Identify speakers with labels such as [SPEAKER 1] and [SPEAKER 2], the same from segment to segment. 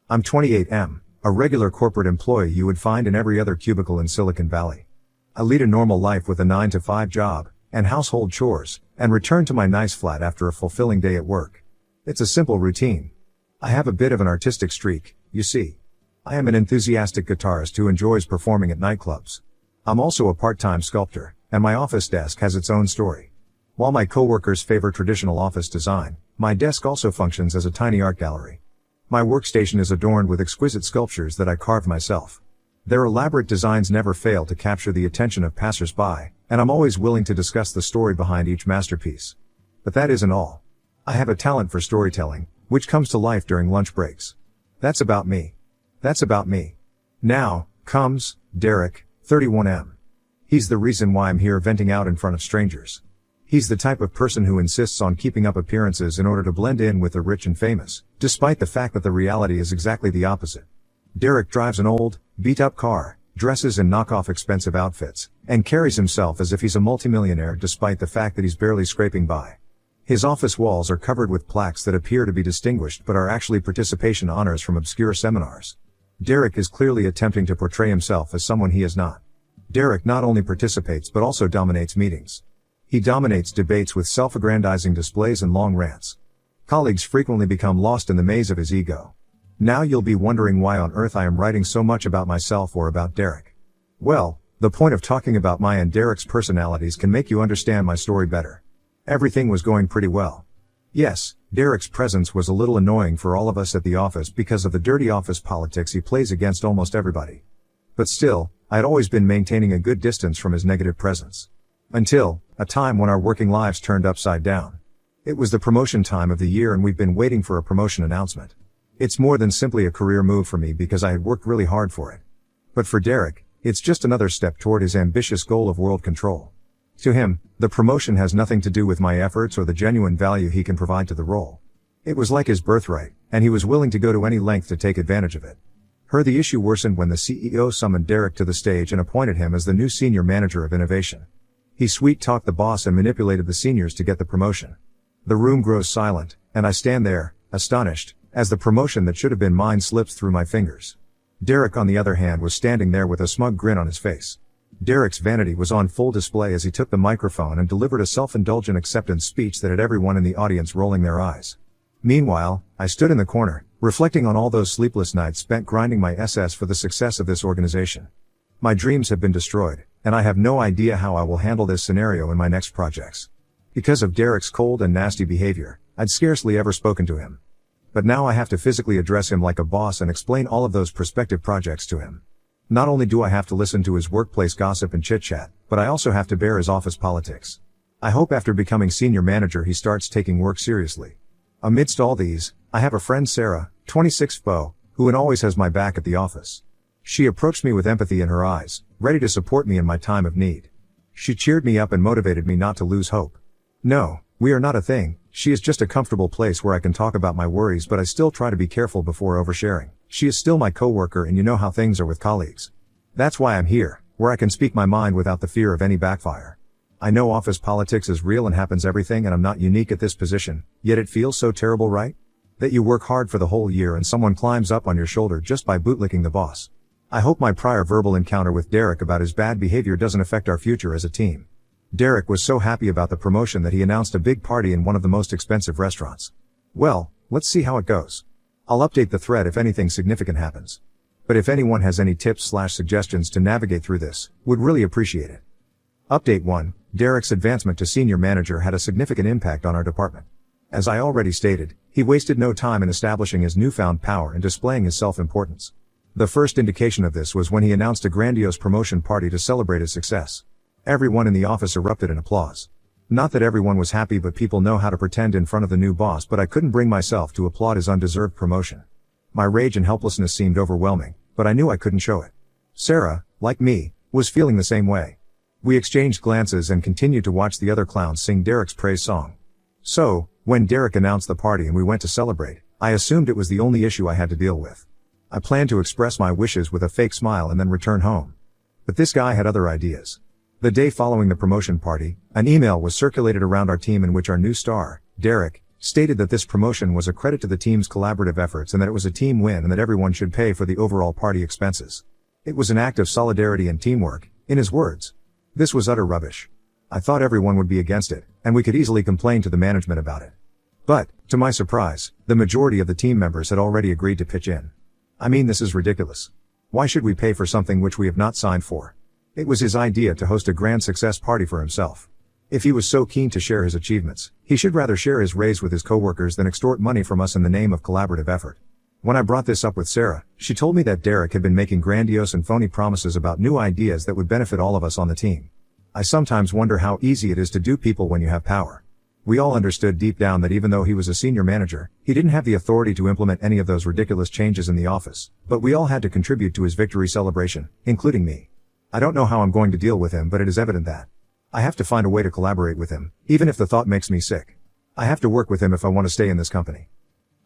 [SPEAKER 1] I'm 28M, a regular corporate employee you would find in every other cubicle in Silicon Valley. I lead a normal life with a 9-to-5 job, and household chores, and return to my nice flat after a fulfilling day at work. It's a simple routine. I have a bit of an artistic streak, you see. I am an enthusiastic guitarist who enjoys performing at nightclubs. I'm also a part-time sculptor, and my office desk has its own story. While my coworkers favor traditional office design, my desk also functions as a tiny art gallery. My workstation is adorned with exquisite sculptures that I carved myself. Their elaborate designs never fail to capture the attention of passers-by, and I'm always willing to discuss the story behind each masterpiece. But that isn't all. I have a talent for storytelling, which comes to life during lunch breaks. That's about me. That's about me. Now, comes Derek, 31M. He's the reason why I'm here venting out in front of strangers. He's the type of person who insists on keeping up appearances in order to blend in with the rich and famous, despite the fact that the reality is exactly the opposite. Derek drives an old, beat-up car, dresses in knockoff expensive outfits, and carries himself as if he's a multimillionaire despite the fact that he's barely scraping by. His office walls are covered with plaques that appear to be distinguished but are actually participation honors from obscure seminars. Derek is clearly attempting to portray himself as someone he is not. Derek not only participates but also dominates meetings. He dominates debates with self-aggrandizing displays and long rants. Colleagues frequently become lost in the maze of his ego. Now you'll be wondering why on earth I am writing so much about myself or about Derek. Well, the point of talking about my and Derek's personalities can make you understand my story better. Everything was going pretty well. Yes, Derek's presence was a little annoying for all of us at the office because of the dirty office politics he plays against almost everybody. But still, I had always been maintaining a good distance from his negative presence. Until a time when our working lives turned upside down. It was the promotion time of the year and we've been waiting for a promotion announcement. It's more than simply a career move for me because I had worked really hard for it. But for Derek, it's just another step toward his ambitious goal of world control. To him, the promotion has nothing to do with my efforts or the genuine value he can provide to the role. It was like his birthright, and he was willing to go to any length to take advantage of it. The issue worsened when the CEO summoned Derek to the stage and appointed him as the new senior manager of innovation. He sweet-talked the boss and manipulated the seniors to get the promotion. The room grows silent, and I stand there, astonished, as the promotion that should have been mine slips through my fingers. Derek, on the other hand, was standing there with a smug grin on his face. Derek's vanity was on full display as he took the microphone and delivered a self-indulgent acceptance speech that had everyone in the audience rolling their eyes. Meanwhile, I stood in the corner, reflecting on all those sleepless nights spent grinding my SS for the success of this organization. My dreams have been destroyed, and I have no idea how I will handle this scenario in my next projects. Because of Derek's cold and nasty behavior, I'd scarcely ever spoken to him. But now I have to physically address him like a boss and explain all of those prospective projects to him. Not only do I have to listen to his workplace gossip and chit-chat, but I also have to bear his office politics. I hope after becoming senior manager he starts taking work seriously. Amidst all these, I have a friend Sarah, 26 FO, who always has my back at the office. She approached me with empathy in her eyes, ready to support me in my time of need. She cheered me up and motivated me not to lose hope. No, we are not a thing. She is just a comfortable place where I can talk about my worries, but I still try to be careful before oversharing. She is still my coworker and you know how things are with colleagues. That's why I'm here, where I can speak my mind without the fear of any backfire. I know office politics is real and happens everything and I'm not unique at this position, yet it feels so terrible, right? That you work hard for the whole year and someone climbs up on your shoulder just by bootlicking the boss. I hope my prior verbal encounter with Derek about his bad behavior doesn't affect our future as a team. Derek was so happy about the promotion that he announced a big party in one of the most expensive restaurants. Well, let's see how it goes. I'll update the thread if anything significant happens. But if anyone has any tips/suggestions to navigate through this, would really appreciate it. Update 1. Derek's advancement to senior manager had a significant impact on our department. As I already stated, he wasted no time in establishing his newfound power and displaying his self-importance. The first indication of this was when he announced a grandiose promotion party to celebrate his success. Everyone in the office erupted in applause. Not that everyone was happy, but people know how to pretend in front of the new boss, but I couldn't bring myself to applaud his undeserved promotion. My rage and helplessness seemed overwhelming, but I knew I couldn't show it. Sarah, like me, was feeling the same way. We exchanged glances and continued to watch the other clowns sing Derek's praise song. So, when Derek announced the party and we went to celebrate, I assumed it was the only issue I had to deal with. I planned to express my wishes with a fake smile and then return home. But this guy had other ideas. The day following the promotion party, an email was circulated around our team in which our new star, Derek, stated that this promotion was a credit to the team's collaborative efforts and that it was a team win and that everyone should pay for the overall party expenses. It was an act of solidarity and teamwork, in his words. This was utter rubbish. I thought everyone would be against it, and we could easily complain to the management about it. But, to my surprise, the majority of the team members had already agreed to pitch in. I mean, this is ridiculous. Why should we pay for something which we have not signed for? It was his idea to host a grand success party for himself. If he was so keen to share his achievements, he should rather share his raise with his coworkers than extort money from us in the name of collaborative effort. When I brought this up with Sarah, she told me that Derek had been making grandiose and phony promises about new ideas that would benefit all of us on the team. I sometimes wonder how easy it is to dupe people when you have power. We all understood deep down that even though he was a senior manager, he didn't have the authority to implement any of those ridiculous changes in the office, but we all had to contribute to his victory celebration, including me. I don't know how I'm going to deal with him, but it is evident that I have to find a way to collaborate with him, even if the thought makes me sick. I have to work with him if I want to stay in this company.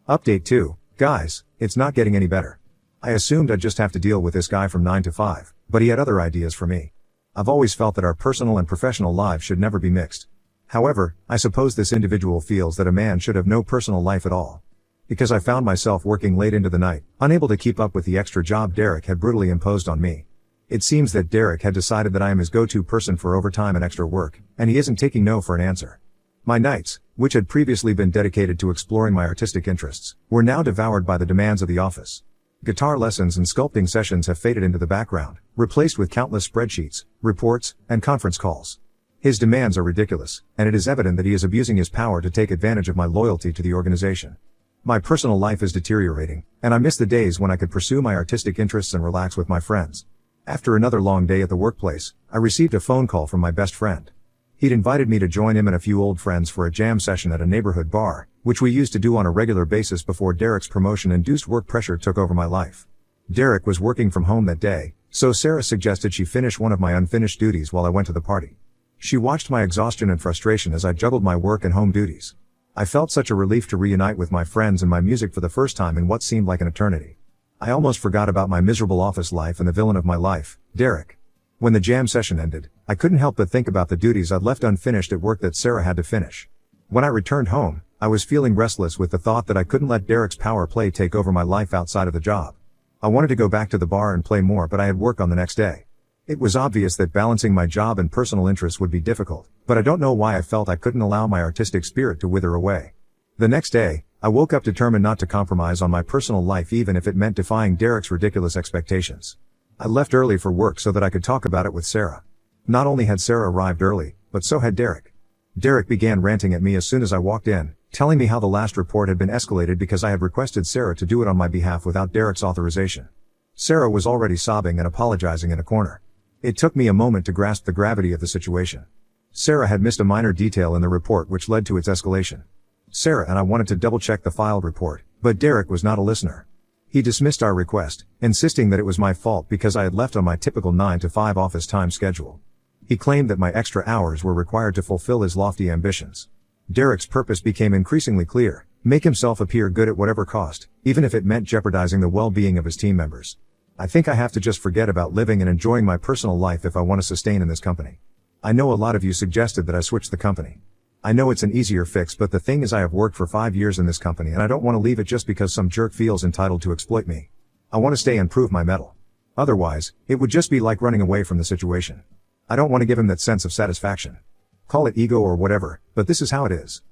[SPEAKER 1] Update 2. Guys, it's not getting any better. I assumed I'd just have to deal with this guy from 9 to 5, but he had other ideas for me. I've always felt that our personal and professional lives should never be mixed. However, I suppose this individual feels that a man should have no personal life at all. Because I found myself working late into the night, unable to keep up with the extra job Derek had brutally imposed on me. It seems that Derek had decided that I am his go-to person for overtime and extra work, and he isn't taking no for an answer. My nights, which had previously been dedicated to exploring my artistic interests, were now devoured by the demands of the office. Guitar lessons and sculpting sessions have faded into the background, replaced with countless spreadsheets, reports, and conference calls. His demands are ridiculous, and it is evident that he is abusing his power to take advantage of my loyalty to the organization. My personal life is deteriorating, and I miss the days when I could pursue my artistic interests and relax with my friends. After another long day at the workplace, I received a phone call from my best friend. He'd invited me to join him and a few old friends for a jam session at a neighborhood bar, which we used to do on a regular basis before Derek's promotion-induced work pressure took over my life. Derek was working from home that day, so Sarah suggested she finish one of my unfinished duties while I went to the party. She watched my exhaustion and frustration as I juggled my work and home duties. I felt such a relief to reunite with my friends and my music for the first time in what seemed like an eternity. I almost forgot about my miserable office life and the villain of my life, Derek. When the jam session ended, I couldn't help but think about the duties I'd left unfinished at work that Sarah had to finish. When I returned home, I was feeling restless with the thought that I couldn't let Derek's power play take over my life outside of the job. I wanted to go back to the bar and play more, but I had work on the next day. It was obvious that balancing my job and personal interests would be difficult, but I don't know why I felt I couldn't allow my artistic spirit to wither away. The next day, I woke up determined not to compromise on my personal life even if it meant defying Derek's ridiculous expectations. I left early for work so that I could talk about it with Sarah. Not only had Sarah arrived early, but so had Derek. Derek began ranting at me as soon as I walked in, telling me how the last report had been escalated because I had requested Sarah to do it on my behalf without Derek's authorization. Sarah was already sobbing and apologizing in a corner. It took me a moment to grasp the gravity of the situation. Sarah had missed a minor detail in the report which led to its escalation. Sarah and I wanted to double-check the filed report, but Derek was not a listener. He dismissed our request, insisting that it was my fault because I had left on my typical 9 to 5 office time schedule. He claimed that my extra hours were required to fulfill his lofty ambitions. Derek's purpose became increasingly clear: make himself appear good at whatever cost, even if it meant jeopardizing the well-being of his team members. I think I have to just forget about living and enjoying my personal life if I want to sustain in this company. I know a lot of you suggested that I switch the company. I know it's an easier fix, but the thing is I have worked for 5 years in this company and I don't want to leave it just because some jerk feels entitled to exploit me. I want to stay and prove my mettle. Otherwise, it would just be like running away from the situation. I don't want to give him that sense of satisfaction. Call it ego or whatever, but this is how it is.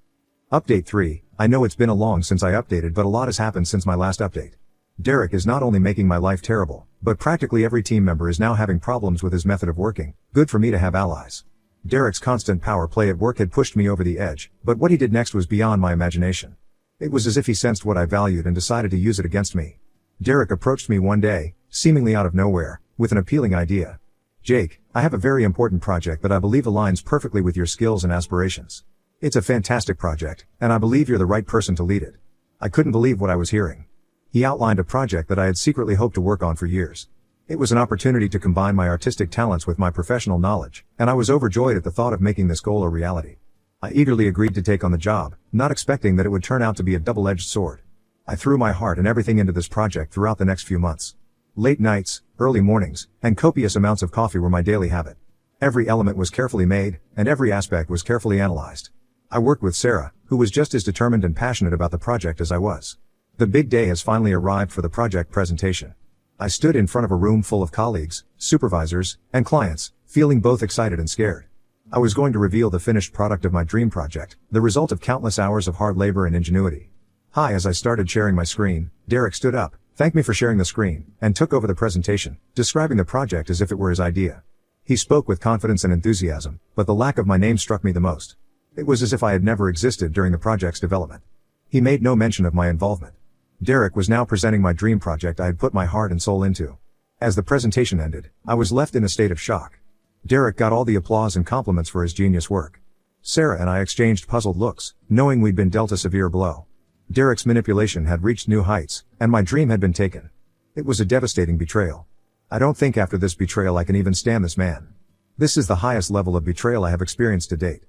[SPEAKER 1] Update 3. I know it's been a long since I updated, but a lot has happened since my last update. Derek is not only making my life terrible, but practically every team member is now having problems with his method of working. Good for me to have allies. Derek's constant power play at work had pushed me over the edge, but what he did next was beyond my imagination. It was as if he sensed what I valued and decided to use it against me. Derek approached me one day, seemingly out of nowhere, with an appealing idea. "Jake, I have a very important project that I believe aligns perfectly with your skills and aspirations. It's a fantastic project, and I believe you're the right person to lead it." I couldn't believe what I was hearing. He outlined a project that I had secretly hoped to work on for years. It was an opportunity to combine my artistic talents with my professional knowledge, and I was overjoyed at the thought of making this goal a reality. I eagerly agreed to take on the job, not expecting that it would turn out to be a double-edged sword. I threw my heart and everything into this project throughout the next few months. Late nights, early mornings, and copious amounts of coffee were my daily habit. Every element was carefully made, and every aspect was carefully analyzed. I worked with Sarah, who was just as determined and passionate about the project as I was. The big day has finally arrived for the project presentation. I stood in front of a room full of colleagues, supervisors, and clients, feeling both excited and scared. I was going to reveal the finished product of my dream project, the result of countless hours of hard labor and ingenuity. Hi, as I started sharing my screen, Derek stood up, thanked me for sharing the screen, and took over the presentation, describing the project as if it were his idea. He spoke with confidence and enthusiasm, but the lack of my name struck me the most. It was as if I had never existed during the project's development. He made no mention of my involvement. Derek was now presenting my dream project I had put my heart and soul into. As the presentation ended, I was left in a state of shock. Derek got all the applause and compliments for his genius work. Sarah and I exchanged puzzled looks, knowing we'd been dealt a severe blow. Derek's manipulation had reached new heights, and my dream had been taken. It was a devastating betrayal. I don't think after this betrayal I can even stand this man. This is the highest level of betrayal I have experienced to date.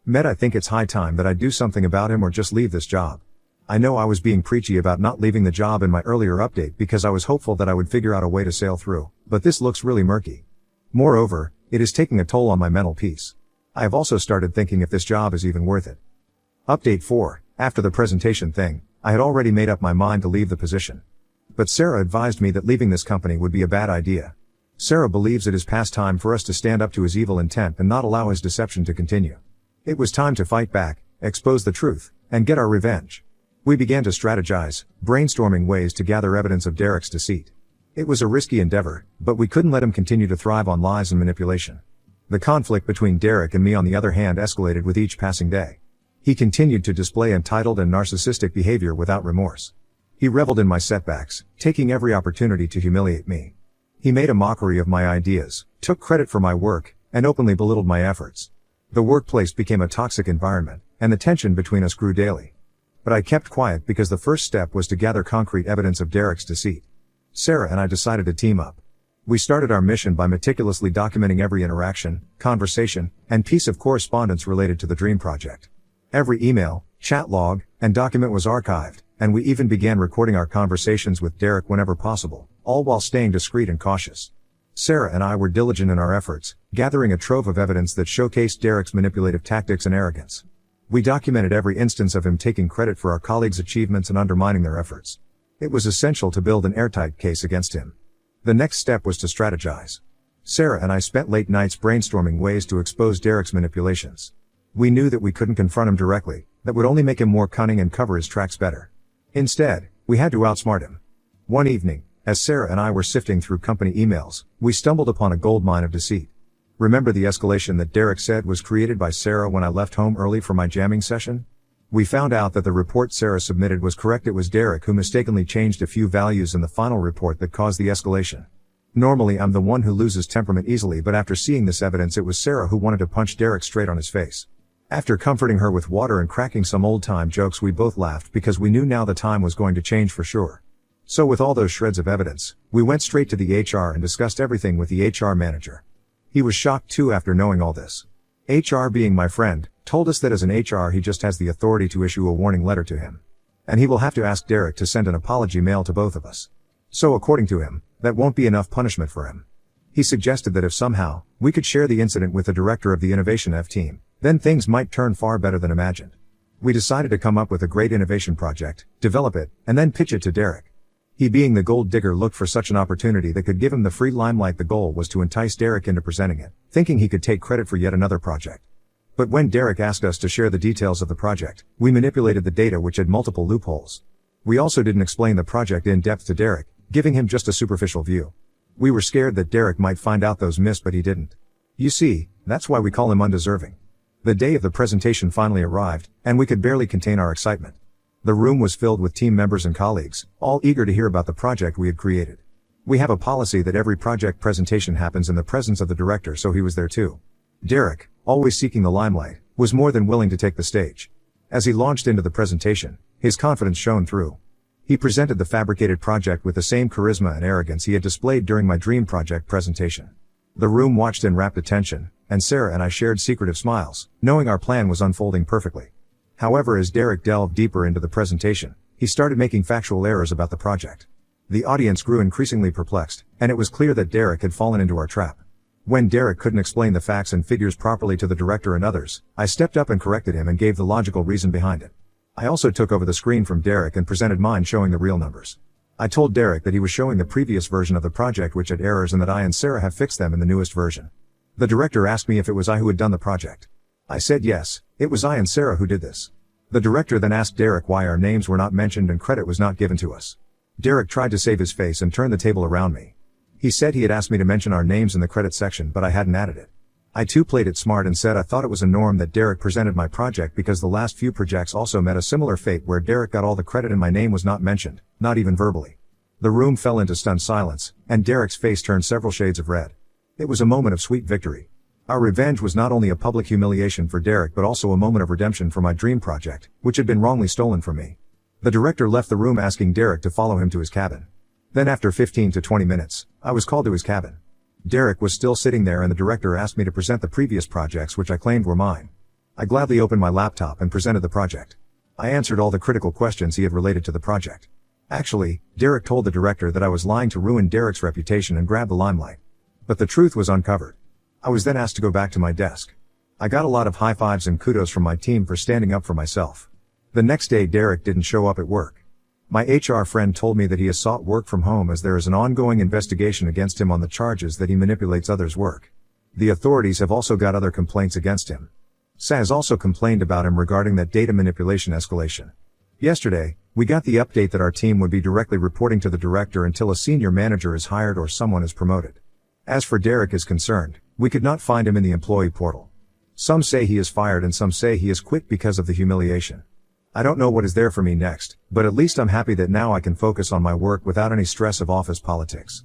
[SPEAKER 1] I think it's high time that I do something about him or just leave this job. I know I was being preachy about not leaving the job in my earlier update because I was hopeful that I would figure out a way to sail through, but this looks really murky. Moreover, it is taking a toll on my mental peace. I have also started thinking if this job is even worth it. Update 4. After the presentation thing, I had already made up my mind to leave the position. But Sarah advised me that leaving this company would be a bad idea. Sarah believes it is past time for us to stand up to his evil intent and not allow his deception to continue. It was time to fight back, expose the truth, and get our revenge. We began to strategize, brainstorming ways to gather evidence of Derek's deceit. It was a risky endeavor, but we couldn't let him continue to thrive on lies and manipulation. The conflict between Derek and me on the other hand escalated with each passing day. He continued to display entitled and narcissistic behavior without remorse. He reveled in my setbacks, taking every opportunity to humiliate me. He made a mockery of my ideas, took credit for my work, and openly belittled my efforts. The workplace became a toxic environment, and the tension between us grew daily. But I kept quiet because the first step was to gather concrete evidence of Derek's deceit. Sarah and I decided to team up. We started our mission by meticulously documenting every interaction, conversation, and piece of correspondence related to the dream project. Every email, chat log, and document was archived, and we even began recording our conversations with Derek whenever possible, all while staying discreet and cautious. Sarah and I were diligent in our efforts, gathering a trove of evidence that showcased Derek's manipulative tactics and arrogance. We documented every instance of him taking credit for our colleagues' achievements and undermining their efforts. It was essential to build an airtight case against him. The next step was to strategize. Sarah and I spent late nights brainstorming ways to expose Derek's manipulations. We knew that we couldn't confront him directly, that would only make him more cunning and cover his tracks better. Instead, we had to outsmart him. One evening, as Sarah and I were sifting through company emails, we stumbled upon a goldmine of deceit. Remember the escalation that Derek said was created by Sarah when I left home early for my jamming session? We found out that the report Sarah submitted was correct. It was Derek who mistakenly changed a few values in the final report that caused the escalation. Normally I'm the one who loses temperament easily, but after seeing this evidence it was Sarah who wanted to punch Derek straight on his face. After comforting her with water and cracking some old-time jokes, we both laughed because we knew now the time was going to change for sure. So with all those shreds of evidence, we went straight to the HR and discussed everything with the HR manager. He was shocked too after knowing all this. HR, being my friend, told us that as an HR he just has the authority to issue a warning letter to him. And he will have to ask Derek to send an apology mail to both of us. So according to him, that won't be enough punishment for him. He suggested that if somehow, we could share the incident with the director of the Innovation F team, then things might turn far better than imagined. We decided to come up with a great innovation project, develop it, and then pitch it to Derek. He, being the gold digger, looked for such an opportunity that could give him the free limelight. The goal was to entice Derek into presenting it, thinking he could take credit for yet another project. But when Derek asked us to share the details of the project, we manipulated the data, which had multiple loopholes. We also didn't explain the project in depth to Derek, giving him just a superficial view. We were scared that Derek might find out those myths, but he didn't. You see, that's why we call him undeserving. The day of the presentation finally arrived, and we could barely contain our excitement. The room was filled with team members and colleagues, all eager to hear about the project we had created. We have a policy that every project presentation happens in the presence of the director, so he was there too. Derek, always seeking the limelight, was more than willing to take the stage. As he launched into the presentation, his confidence shone through. He presented the fabricated project with the same charisma and arrogance he had displayed during my dream project presentation. The room watched in rapt attention, and Sarah and I shared secretive smiles, knowing our plan was unfolding perfectly. However, as Derek delved deeper into the presentation, he started making factual errors about the project. The audience grew increasingly perplexed, and it was clear that Derek had fallen into our trap. When Derek couldn't explain the facts and figures properly to the director and others, I stepped up and corrected him and gave the logical reason behind it. I also took over the screen from Derek and presented mine showing the real numbers. I told Derek that he was showing the previous version of the project which had errors and that I and Sarah have fixed them in the newest version. The director asked me if it was I who had done the project. I said yes, it was I and Sarah who did this. The director then asked Derek why our names were not mentioned and credit was not given to us. Derek tried to save his face and turned the table around me. He said he had asked me to mention our names in the credit section but I hadn't added it. I too played it smart and said I thought it was a norm that Derek presented my project because the last few projects also met a similar fate where Derek got all the credit and my name was not mentioned, not even verbally. The room fell into stunned silence, and Derek's face turned several shades of red. It was a moment of sweet victory. Our revenge was not only a public humiliation for Derek but also a moment of redemption for my dream project, which had been wrongly stolen from me. The director left the room asking Derek to follow him to his cabin. Then after 15 to 20 minutes, I was called to his cabin. Derek was still sitting there and the director asked me to present the previous projects which I claimed were mine. I gladly opened my laptop and presented the project. I answered all the critical questions he had related to the project. Actually, Derek told the director that I was lying to ruin Derek's reputation and grab the limelight. But the truth was uncovered. I was then asked to go back to my desk. I got a lot of high fives and kudos from my team for standing up for myself. The next day Derek didn't show up at work. My HR friend told me that he has sought work from home as there is an ongoing investigation against him on the charges that he manipulates others' work. The authorities have also got other complaints against him. SA has also complained about him regarding that data manipulation escalation. Yesterday, we got the update that our team would be directly reporting to the director until a senior manager is hired or someone is promoted. As for Derek is concerned, we could not find him in the employee portal. Some say he is fired and some say he has quit because of the humiliation. I don't know what is there for me next, but at least I'm happy that now I can focus on my work without any stress of office politics.